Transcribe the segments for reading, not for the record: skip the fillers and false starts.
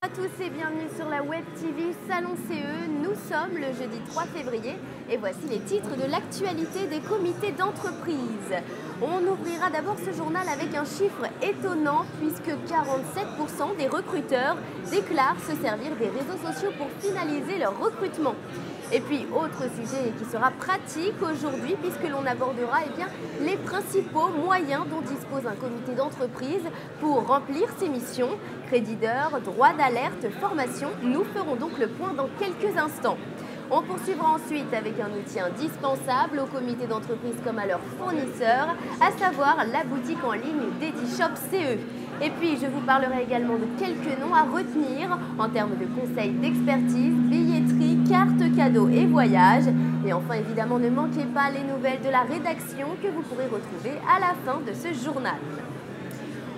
Bonjour à tous et bienvenue sur la Web TV Salon CE. Nous sommes le jeudi 3 février et voici les titres de l'actualité des comités d'entreprise. On ouvrira d'abord ce journal avec un chiffre étonnant puisque 47% des recruteurs déclarent se servir des réseaux sociaux pour finaliser leur recrutement. Et puis, autre sujet qui sera pratique aujourd'hui puisque l'on abordera les principaux moyens dont dispose un comité d'entreprise pour remplir ses missions. Crédit d'heure, droit d'alerte, formation, nous ferons donc le point dans quelques instants. On poursuivra ensuite avec un outil indispensable au comité d'entreprise comme à leurs fournisseurs, à savoir la boutique en ligne DediShop CE. Et puis, je vous parlerai également de quelques noms à retenir en termes de conseils d'expertise, billetterie, cartes cadeaux et voyages. Et enfin, évidemment, ne manquez pas les nouvelles de la rédaction que vous pourrez retrouver à la fin de ce journal.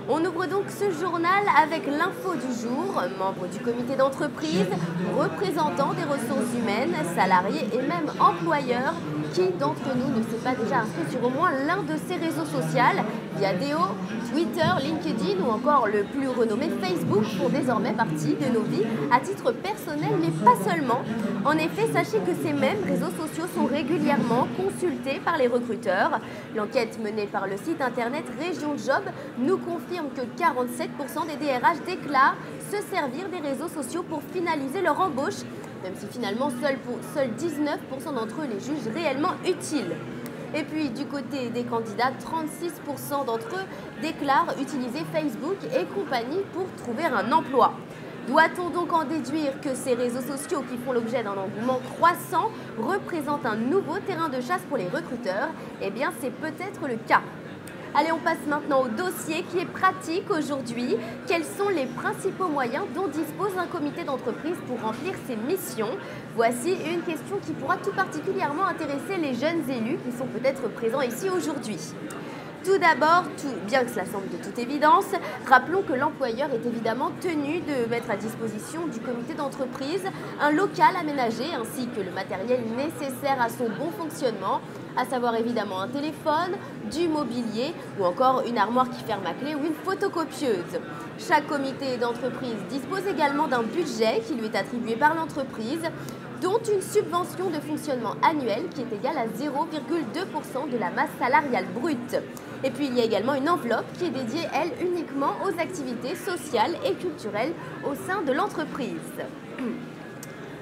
On ouvre donc ce journal avec l'info du jour, membres du comité d'entreprise, représentants des ressources humaines, salariés et même employeurs. Qui d'entre nous ne s'est pas déjà inscrit sur au moins l'un de ces réseaux sociaux? Viadeo, Twitter, LinkedIn ou encore le plus renommé Facebook font désormais partie de nos vies à titre personnel mais pas seulement. En effet, sachez que ces mêmes réseaux sociaux sont régulièrement consultés par les recruteurs. L'enquête menée par le site internet Région Job nous confirme que 47% des DRH déclarent se servir des réseaux sociaux pour finaliser leur embauche, même si finalement seuls 19% d'entre eux les jugent réellement utiles. Et puis du côté des candidats, 36% d'entre eux déclarent utiliser Facebook et compagnie pour trouver un emploi. Doit-on donc en déduire que ces réseaux sociaux qui font l'objet d'un engouement croissant représentent un nouveau terrain de chasse pour les recruteurs? Eh bien, c'est peut-être le cas. Allez, on passe maintenant au dossier qui est pratique aujourd'hui. Quels sont les principaux moyens dont dispose un comité d'entreprise pour remplir ses missions? Voici une question qui pourra tout particulièrement intéresser les jeunes élus qui sont peut-être présents ici aujourd'hui. Tout d'abord, bien que cela semble de toute évidence, rappelons que l'employeur est évidemment tenu de mettre à disposition du comité d'entreprise un local aménagé ainsi que le matériel nécessaire à son bon fonctionnement, à savoir évidemment un téléphone, du mobilier ou encore une armoire qui ferme à clé ou une photocopieuse. Chaque comité d'entreprise dispose également d'un budget qui lui est attribué par l'entreprise, dont une subvention de fonctionnement annuelle qui est égale à 0,2% de la masse salariale brute. Et puis il y a également une enveloppe qui est dédiée, elle, uniquement aux activités sociales et culturelles au sein de l'entreprise.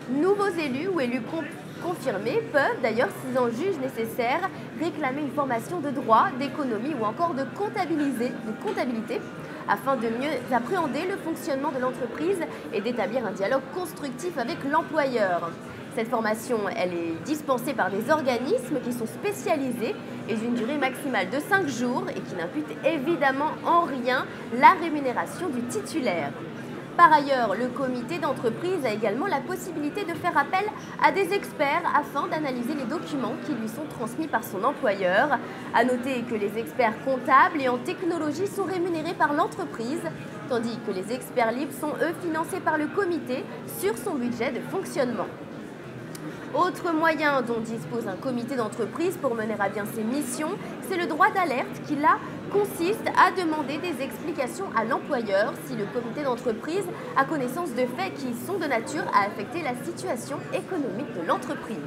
Nouveaux élus ou élus confirmés peuvent d'ailleurs, s'ils en jugent nécessaire, réclamer une formation de droit, d'économie ou encore de comptabilité afin de mieux appréhender le fonctionnement de l'entreprise et d'établir un dialogue constructif avec l'employeur. Cette formation, elle est dispensée par des organismes qui sont spécialisés et d'une durée maximale de 5 jours et qui n'imputent évidemment en rien la rémunération du titulaire. Par ailleurs, le comité d'entreprise a également la possibilité de faire appel à des experts afin d'analyser les documents qui lui sont transmis par son employeur. À noter que les experts comptables et en technologie sont rémunérés par l'entreprise, tandis que les experts libres sont eux financés par le comité sur son budget de fonctionnement. Autre moyen dont dispose un comité d'entreprise pour mener à bien ses missions, c'est le droit d'alerte qui, là, consiste à demander des explications à l'employeur si le comité d'entreprise a connaissance de faits qui sont de nature à affecter la situation économique de l'entreprise.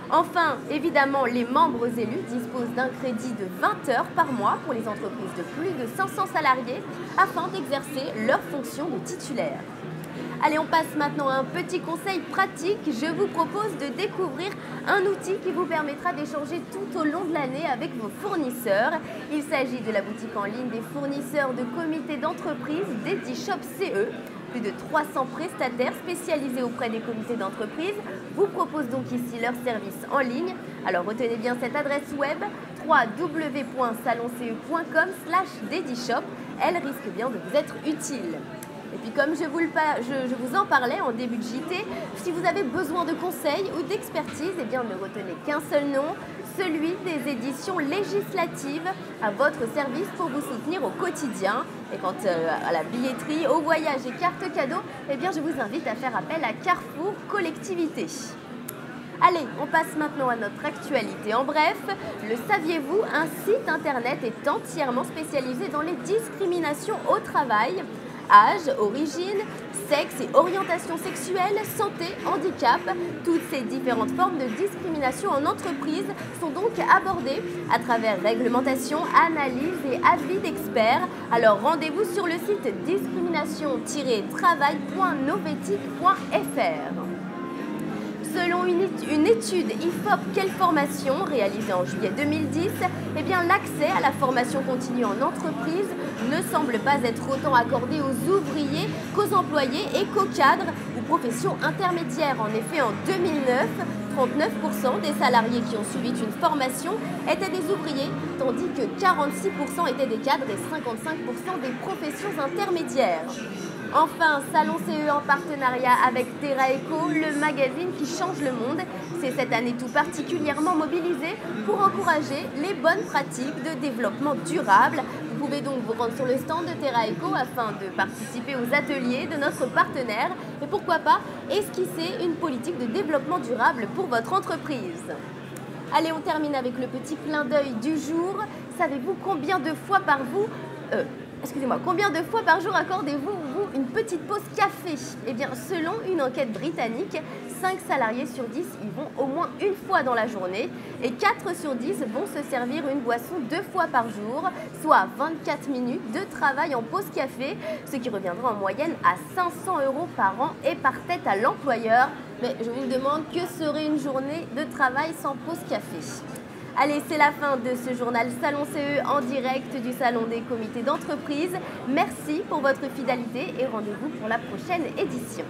Enfin, évidemment, les membres élus disposent d'un crédit de 20 heures par mois pour les entreprises de plus de 500 salariés afin d'exercer leurs fonctions de titulaire. Allez, on passe maintenant à un petit conseil pratique. Je vous propose de découvrir un outil qui vous permettra d'échanger tout au long de l'année avec vos fournisseurs. Il s'agit de la boutique en ligne des fournisseurs de comités d'entreprise DediShop CE. Plus de 300 prestataires spécialisés auprès des comités d'entreprise vous proposent donc ici leurs services en ligne. Alors retenez bien cette adresse web www.salonce.com/DediShop. Elle risque bien de vous être utile. Et puis comme je vous en parlais en début de JT, si vous avez besoin de conseils ou d'expertise, eh bien ne retenez qu'un seul nom, celui des éditions législatives à votre service pour vous soutenir au quotidien. Et quant à la billetterie, au voyage et cartes cadeaux, eh bien je vous invite à faire appel à Carrefour Collectivité. Allez, on passe maintenant à notre actualité. En bref, le saviez-vous, un site internet est entièrement spécialisé dans les discriminations au travail. Âge, origine, sexe et orientation sexuelle, santé, handicap, toutes ces différentes formes de discrimination en entreprise sont donc abordées à travers réglementation, analyse et avis d'experts. Alors rendez-vous sur le site discrimination-travail.novetic.fr. Selon une étude IFOP Quelle formation réalisée en juillet 2010, l'accès à la formation continue en entreprise ne semble pas être autant accordé aux ouvriers qu'aux employés et qu'aux cadres ou professions intermédiaires. En effet, en 2009, 39% des salariés qui ont suivi une formation étaient des ouvriers, tandis que 46% étaient des cadres et 55% des professions intermédiaires. Enfin, Salon CE en partenariat avec TerraEco, le magazine qui change le monde, s'est cette année tout particulièrement mobilisé pour encourager les bonnes pratiques de développement durable. Vous pouvez donc vous rendre sur le stand de TerraEco afin de participer aux ateliers de notre partenaire et pourquoi pas esquisser une politique de développement durable pour votre entreprise. Allez, on termine avec le petit clin d'œil du jour. Savez-vous combien de fois par jour accordez-vous une petite pause café? Selon une enquête britannique, 5 salariés sur 10 y vont au moins une fois dans la journée et 4 sur 10 vont se servir une boisson 2 fois par jour, soit 24 minutes de travail en pause café, ce qui reviendra en moyenne à 500 € par an et par tête à l'employeur. Mais je vous demande, que serait une journée de travail sans pause café? Allez, c'est la fin de ce journal Salon CE en direct du Salon des comités d'entreprise. Merci pour votre fidélité et rendez-vous pour la prochaine édition.